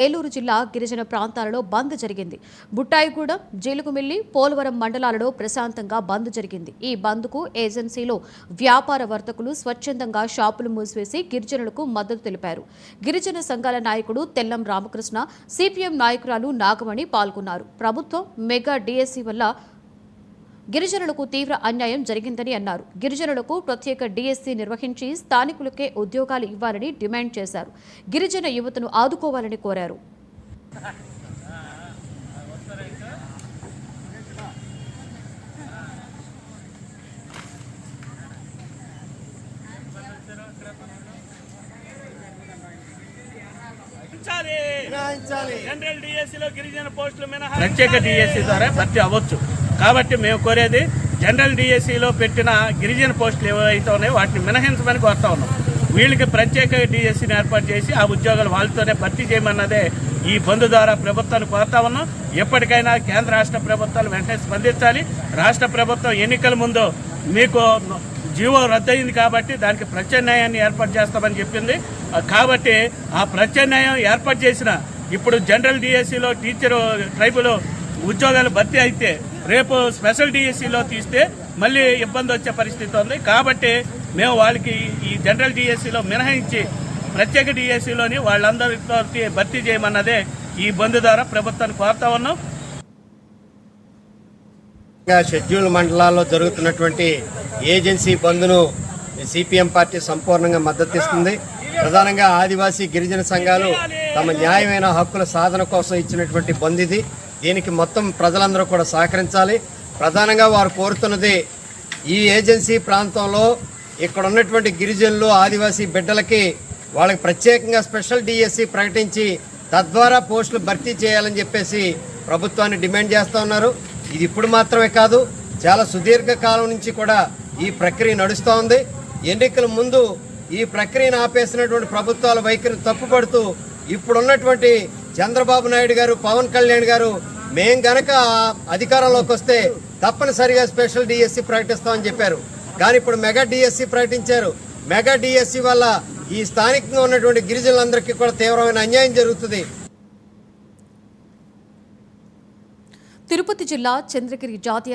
ఏలూరు జిల్లా గిరిజన ప్రాంతాలలో బంద్ జరిగింది. బుట్టాయిగూడెం, జీలుగుమిల్లి, పోలవరం మండలాలలో ప్రశాంతంగా బంద్ జరిగింది. ఈ బంద్కు ఏజెన్సీలో వ్యాపార వర్తకులు స్వచ్ఛందంగా షాపులు మూసివేసి గిరిజనులకు మద్దతు తెలిపారు. గిరిజన సంఘాల నాయకుడు తెల్లం రామకృష్ణ, సిపిఎం నాయకురాలు నాగమణి పాల్గొన్నారు. ప్రభుత్వం మెగా డిఎస్సి వల్ల గిరిజనులకు తీవ్ర అన్యాయం జరిగిందని అన్నారు. గిరిజనులకు ప్రత్యేక డిఎస్సి నిర్వహించి స్థానికులకే ఉద్యోగాలు ఇవ్వాలని డిమాండ్ చేశారు. గిరిజన యువతను ఆదుకోవాలని కోరారు. జనరల్ డిఎస్సిలో గిరిజన పోస్టులు మినహా ప్రత్యేక డిఎస్సి ద్వారా భర్తీ అవ్వచ్చు. కాబట్టి మేము కోరేది జనరల్ డిఎస్సిలో పెట్టిన గిరిజన పోస్టులు ఏవైతే ఉన్నాయో వాటిని మినహాయించమని కోరుతా ఉన్నాం. వీళ్ళకి ప్రత్యేక డిఎస్సిని ఏర్పాటు చేసి ఆ ఉద్యోగాలు వాళ్ళతోనే భర్తీ చేయమన్నదే ఈ బంద్ ద్వారా ప్రభుత్వాన్ని కోరుతా ఉన్నాం. ఎప్పటికైనా కేంద్ర రాష్ట్ర ప్రభుత్వాలు వెంటనే స్పందించాలి. రాష్ట్ర ప్రభుత్వం ఎన్నికల ముందు మీకు జీవో రద్దయింది కాబట్టి దానికి ప్రత్యామ్నాయాన్ని ఏర్పాటు చేస్తామని చెప్పింది. కాబట్టి ఆ ప్రత్యామ్నాయం ఏర్పాటు చేసిన ఇప్పుడు జనరల్ డిఎస్సిలో టీచరు ట్రైబుల్ ఉద్యోగాలు భర్తీ అయితే రేపు స్పెషల్ డిఎస్సిలో తీస్తే మళ్ళీ ఇబ్బంది వచ్చే పరిస్థితి ఉంది. కాబట్టి మేము వాళ్ళకి ఈ జనరల్ డిఎస్సిలో మినహాయించి ప్రత్యేక డిఎస్సిలోని వాళ్ళందరితో భర్తీ చేయమన్నదే ఈ బంద్ ద్వారా ప్రభుత్వాన్ని కోరుతా ఉన్నాం. షెడ్యూల్ మండలాల్లో జరుగుతున్నటువంటి ఏజెన్సీ బంద్ను సిపిఎం పార్టీ సంపూర్ణంగా మద్దతిస్తుంది. ప్రధానంగా ఆదివాసీ గిరిజన సంఘాలు తమ న్యాయమైన హక్కుల సాధన కోసం ఇచ్చినటువంటి బంద్ ఇది. దీనికి మొత్తం ప్రజలందరూ కూడా సహకరించాలి. ప్రధానంగా వారు కోరుతున్నది ఈ ఏజెన్సీ ప్రాంతంలో ఇక్కడ ఉన్నటువంటి గిరిజనులు ఆదివాసీ బిడ్డలకి వాళ్ళకి ప్రత్యేకంగా స్పెషల్ డిఎస్సి ప్రకటించి తద్వారా పోస్టులు భర్తీ చేయాలని చెప్పేసి ప్రభుత్వాన్ని డిమాండ్ చేస్తూ ఉన్నారు. ఇది ఇప్పుడు మాత్రమే కాదు, చాలా సుదీర్ఘ కాలం నుంచి కూడా ఈ ప్రక్రియ నడుస్తూ ఉంది. ఎన్నికల ముందు ఈ ప్రక్రియను ఆపేసినటువంటి ప్రభుత్వాల వైఖరి తప్పుపడుతూ ఇప్పుడున్నటువంటి చంద్రబాబు నాయుడు గారు, పవన్ కళ్యాణ్ గారు మేం గనక అధికారంలోకి వస్తే తప్పనిసరిగా స్పెషల్ డిఎస్సి ప్రకటిస్తామని చెప్పారు. కానీ ఇప్పుడు మెగా డిఎస్సి ప్రకటించారు. మెగా డిఎస్సి వల్ల ఈ స్థానికంగా ఉన్నటువంటి గిరిజనులందరికీ కూడా తీవ్రమైన అన్యాయం జరుగుతుంది. తిరుపతి జిల్లా చంద్రగిరి జాతీయ